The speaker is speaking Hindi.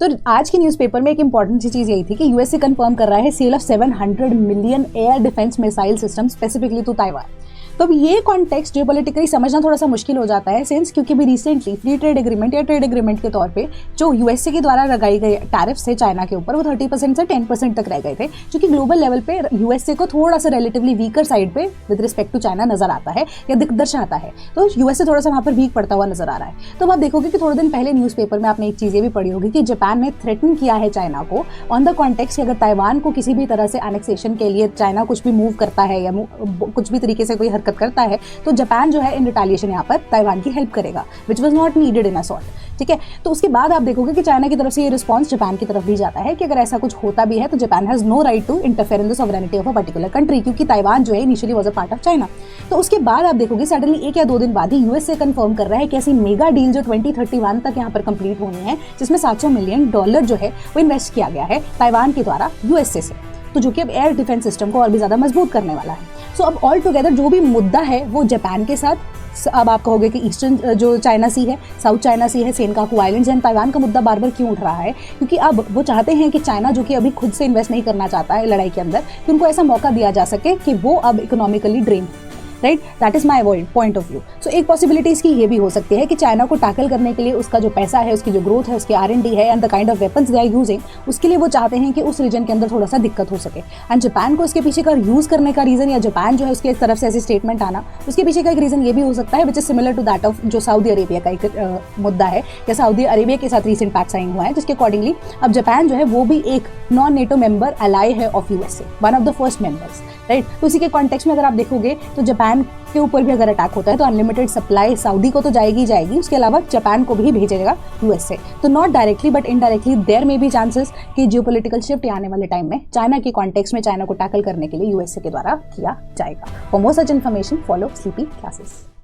तो आज के न्यूज़पेपर में एक इंपॉर्टेंट सी चीज़ यही थी कि यूएसए कंफर्म कर रहा है sale of 700 million air defence missile system specifically to Taiwan. तो अब ये कॉन्टेक्स्ट जियोपॉलिटिकली समझना थोड़ा सा मुश्किल हो जाता है सिंस क्योंकि भी रिसेंटली फ्री ट्रेड एग्रीमेंट या ट्रेड एग्रीमेंट के तौर पे जो यूएसए के द्वारा लगाए गए टैरिफ्स थे चाइना के ऊपर वो 30% से 10% तक रह गए थे, जो कि ग्लोबल लेवल पे यूएसए को थोड़ा सा रिलेटिवली वीकर साइड पे विद रिस्पेक्ट टू चाइना नजर आता है या दर्शाता है। तो यूएसए थोड़ा सा वहाँ पर वीक पड़ता हुआ नजर आ रहा है। तो आप देखोगे कि थोड़े दिन पहले न्यूज़पेपर में आपने एक चीज़ ये भी पढ़ी होगी कि जापान ने थ्रेटन किया है चाइना को ऑन द कॉन्टेक्स्ट कि अगर ताइवान को किसी भी तरह से एनेक्सेशन के लिए चाइना कुछ भी मूव करता है या कुछ भी तरीके से कोई हरकत करता है तो जापान जो है इन रिटेलिएशन यहाँ पर ताइवान की हेल्प करेगा, which was not needed in a sort. ठीक है, तो उसके बाद आप देखोगे कि चाइना की तरफ से ये रिस्पॉन्स जापान की तरफ भी जाता है कि अगर ऐसा कुछ होता भी है तो Japan has no right to interfere in the sovereignty of a particular country, क्योंकि ताइवान जो है initially was a part of China. तो उसके बाद आप देखोगे सडनली 1 या 2 दिन बाद ही यूएसए कंफर्म कर रहा है कि ऐसी मेगा डील जो 2031 तक यहाँ पर कंप्लीट होनी है, जिसमें $700 मिलियन जो है वो इन्वेस्ट किया गया है ताइवान के द्वारा यूएसए से, तो जो कि अब एयर डिफेंस सिस्टम को और भी ज्यादा मजबूत करने वाला है। सो अब ऑल टुगेदर जो भी मुद्दा है वो जापान के साथ, अब आप कहोगे कि ईस्टर्न जो चाइना सी है, साउथ चाइना सी है, सेनकाकू आइलैंड्स एंड ताइवान का मुद्दा बार बार क्यों उठ रहा है, क्योंकि अब वो चाहते हैं कि चाइना जो कि अभी खुद से इन्वेस्ट नहीं करना चाहता है लड़ाई के अंदर, कि उनको ऐसा मौका दिया जा सके कि वो अब economically drain, right, that is my point of view. So एक पॉसिबिलिटी इसकी ये भी हो सकती है कि चाइना को टैकल करने के लिए उसका जो पैसा है, उसकी जो ग्रोथ है, उसकी R&D है and the kind of weapons they are using, उसके लिए वो चाहते हैं कि उस रीजन के अंदर थोड़ा सा दिक्कत हो सके। एंड जापान को इसके पीछे का यूज करने का रीजन या जापान जो है उसके तरफ से ऐसी स्टेटमेंट आना, उसके पीछे का एक रीजन ये भी हो सकता है which is similar to that of जो सऊदी अरेबिया का एक मुद्दा है या सऊदी अरेबिया के साथ रिसेंट पैक्ट साइन हुआ है, जिसके अकॉर्डिंगली अब जापान जो है वो भी एक नॉन नेटो मेंबर अलाई है of USA, one of the first members, right. तो इसी के कॉन्टेक्स्ट में अगर आप देखोगे तो जापान के ऊपर भी अगर अटैक होता है तो अनलिमिटेड सप्लाई सऊदी को तो जाएगी, उसके अलावा जापान को भी भेजेगा यूएसए। तो not directly but indirectly there may be chances कि जियोपॉलिटिकल शिफ्ट आने वाले टाइम में चाइना के कॉन्टेक्स्ट में चाइना को टैकल करने के लिए यूएसए के द्वारा किया जाएगा। For more such information follow sleepy classes.